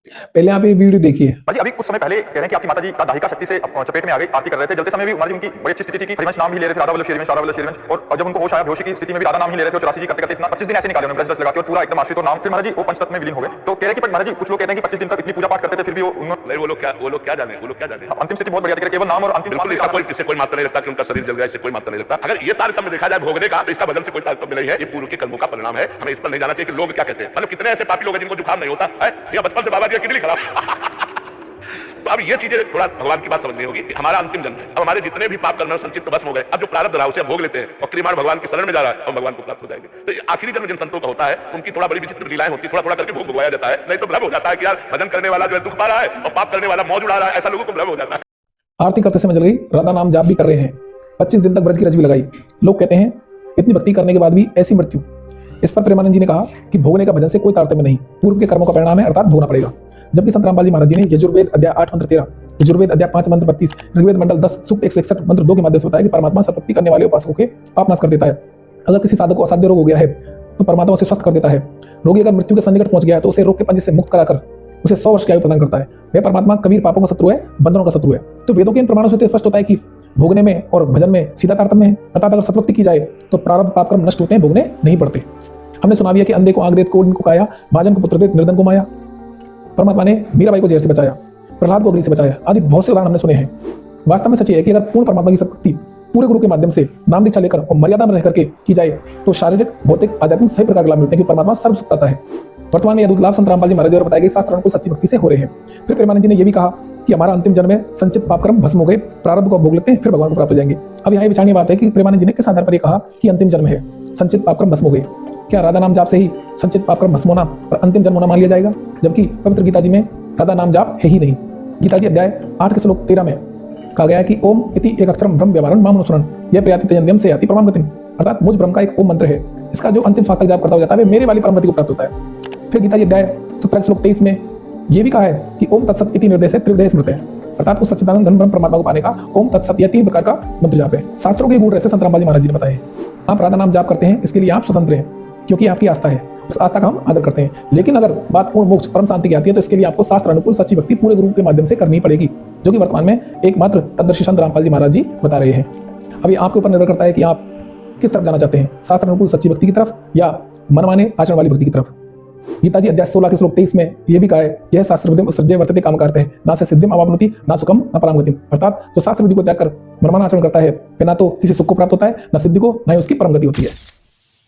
पहले आप ये वीडियो देखिए। जी अभी कुछ समय पहले कह रहे हैं कि आपकी माताजी का दाहिका शक्ति से चपेट में आ गई, आरती कर रहे थे। जलते समय भी उमा जी उनकी बड़ी अच्छी स्थिति थी कि हरिवंश नाम ही ले रहे थे, राधा वल्लभ श्रीवंश, राधा वल्लभ श्रीवंश। और जब उनको होश आया बेहोशी की स्थिति में भी राधा नाम ही ले रहे थे और 84 जी करते करते इतना 25 दिन ऐसे निकाले उन्होंने ब्रज लगा के और पूरा एकदम आश्रित और नाम। फिर महाराज जी वो पंचतत्व में विलीन हो गए। तो कह रहे कि महाराज जी कुछ लोग कहते हैं कि 25 दिन तक इतनी पूजा पाठ करते थे फिर भी वो लोग क्या जाने, वो लोग क्या जाने। अंतिम स्थिति बहुत बढ़िया थी, केवल नाम और अंतिम बिल्कुल इससे कोई मात्र नहीं लगता कि उनका शरीर जल गया, इससे कोई मात्र नहीं लगता। अगर ये तारतम्य देखा जाए भोगने का तो इसका भजन से कोई तारतम्य नहीं है, ये पूर्व के कर्मों का परिणाम है। हमें इस पर नहीं जाना चाहिए कि लोग क्या कहते हैं। मतलब कितने ऐसे पापी लोग हैं जिनको जुकाम नहीं होता है, या बचपन से बाबा जी किडनी खराब। तो अब ये चीजें थोड़ा भगवान की बात समझनी होगी कि हमारा अंतिम जन्म है। अब हमारे जितने भी पाप कर्म संचित भस्म हो गए, अब जो प्रारब्ध रहा उसे भोग लेते हैं और क्रियमाण भगवान की शरण में जा रहा है और भगवान को प्राप्त हो जाएंगे। तो आखिरी जन्म जिन संतों का होता है उनकी थोड़ा बड़ी विचित्र लीलाएं होती है, थोड़ा थोड़ा करके भोग भगवाया जाता है। नहीं तो भ्रम हो जाता है कि यार भजन करने वाला जो है दुख पा रहा है और पाप करने वाला मौज उड़ा रहा है, ऐसा लोगों को भ्रम हो जाता है। आरती करते समय जल गई, राधा नाम जाप भी कर रहे हैं, 25 दिन तक ब्रज की रज भी लगाई। लोग कहते हैं इतनी भक्ति करने के बाद भी ऐसी मृत्यु। इस पर प्रेमानंद जी ने कहा कि भोगने का भजन से कोई तारतम्य नहीं, पूर्व के कर्मों का परिणाम है, अर्थात भोगना पड़ेगा। जबकि संत रामपाल जी महाराज जी ने यजुर्वेद अध्याय 8 मंत्र 13, यजुर्वेद अध्याय 5 मंत्र 32, ऋग्वेद मंडल 10 सूक्त 161 मंत्र 2 के माध्यम से बताया कि परमात्मा सतभक्ति करने वाले उपासकों के पाप नाश कर देता है। अगर किसी साधक को असाध्य रोग हो गया है तो परमात्मा उसे स्वस्थ कर देता है। रोगी अगर मृत्यु के सन्निकट पहुंच गया है तो उसे रोग के पंजे से मुक्त कराकर उसे 100 वर्ष की आयु प्रदान करता है। वह परमात्मा कबीर पापों का शत्रु है, बंधनों का शत्रु है। तो वेदों के इन प्रमाणों से स्पष्ट होता है कि भोगने में और भजन में सीधा तारतम्य है। अर्थात अगर सतभक्ति की जाए तो प्रारब्ध पाप कर्म नष्ट होते हैं, भोगने नहीं पड़ते। हमने सुना भी है कि अंधे को आंख देत, कोढ़ को काया, भाजन को पुत्र देत, निर्धन को माया। परमात्मा ने मीराबाई को जेल से बचाया, प्रहलाद को अग्नि से बचाया, आदि बहुत से उदाहरण हमने सुने हैं। वास्तव में सच है कि अगर पूर्ण परमात्मा की सतभक्ति पूरे गुरु के माध्यम से नाम दीक्षा लेकर और मर्यादा में रह करके की जाए तो शारीरिक, भौतिक, आध्यात्मिक सभी प्रकार के लाभ मिलते हैं, क्योंकि परमात्मा सर्वसुखता है। वर्तमान में यह लाभ संत रामपाल जी महाराज द्वारा बताए गए शास्त्र अनुकूल सच्ची भक्ति से हो रहे हैं। फिर प्रेमानंद जी ने यह भी कहा कि हमारा अंतिम जन्म में संचित पाप कर्म भस्म हो गए, प्रारब्ध को भोग लेते हैं, फिर भगवान को प्राप्त हो जाएंगे। अब यहाँ विचारणीय बात है कि प्रेमानंद जी ने किस आधार पर यह कहा कि अंतिम जन्म है, संचित पाप कर्म भस्म हो गए। क्या राधा नाम जाप से ही संचित पाप कर्म भस्म होना और अंतिम जन्म होना मान लिया जाएगा, जबकि पवित्र गीता जी में राधा नाम जाप है ही नहीं। गीता जी अध्याय 8 के श्लोक 13 में कहा गया है कि ओम इति एक अक्षरम ब्रह्म व्यवहारम माम अनुस्मरण यह प्रयाति तजन्यम से याति परमाम गतिम। अर्थात मुझ ब्रह्म का एक ओम मंत्र है, इसका जो अंतिम श्वास तक जाप करता हो जाता है वे मेरे वाली परम गति को प्राप्त होता है। फिर गीता जी अध्याय 17 श्लोक 23 में यह भी कहा है कि ओम तत्सत इति निर्देश है त्रिविधेय स्मृत है। अर्थात उस सच्चिदानंद घन ब्रह्म परमात्मा को पाने का ओम तत्सत यह 3 प्रकार का मंत्र जाप है। शास्त्रों के गुण ऐसे संत रामपाल जी महाराज जी ने बताए। आप राधा नाम जाप करते हैं, इसके लिए आप स्वतंत्र हैं, क्योंकि आपकी आस्था है, उस आस्था का हम आदर करते हैं। लेकिन अगर बात पूर्ण मोक्ष परम शांति की आती है तो इसके लिए आपको शास्त्र अनुकूल सच्ची भक्ति पूरे गुरु के माध्यम से करनी पड़ेगी, जो कि वर्तमान में एकमात्र तत्दर्शी संत रामपाल जी महाराज जी बता रहे हैं। अभी आपके ऊपर निर्भर करता है कि आप किस तरफ जाना चाहते हैं, शास्त्र अनुकूल सच्ची भक्ति की तरफ या मनमाने आचरण वाली भक्ति की तरफ। गीता जी अध्याय 16 के श्लोक 23 में यह भी कहा है, यह शास्त्र विधिम उत्सर्जय वर्तते कामकारते है, ना से सिद्धिम अवाप्नोति ना सुखम ना परामगतिम। अर्थात जो शास्त्र विधि को त्याग कर मनमाना आचरण करता है वह ना तो किसी सुख को प्राप्त होता है, ना सिद्धि को, ना ही उसकी परम गति होती है।